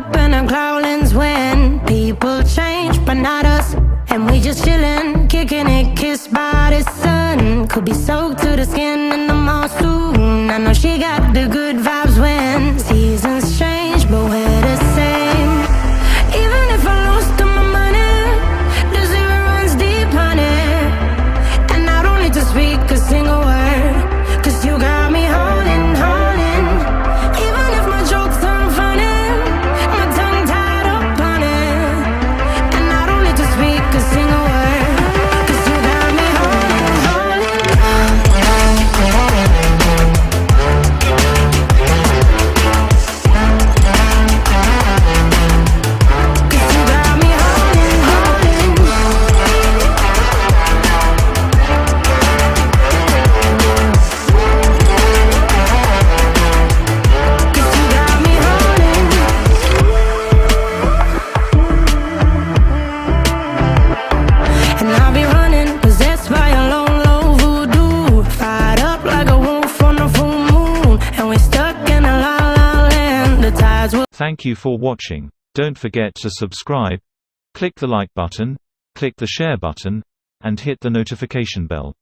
up in our cloudlands when people change, but not us. And we just chillin', kicking it, kissed by the sun. Could be soaked to the skin in the mall soon. I know she got the good vibes when seasons change, but we're the same. Even if I lost all my money, the zero runs deep, honey. And I don't need to speak a single word, 'cause you got me holding, holding. Even if my jokes aren't funny, my tongue tied up on it. And I don't need to speak a single word, 'cause you got me holding, holding. 'Cause you got me holding, holding. And I'll be running, possessed by a lone, low voodoo. Fired up like a wolf on a full moon. And we're stuck in a la la land. The tides will. Thank you for watching. Don't forget to subscribe, click the like button, click the share button, and hit the notification bell.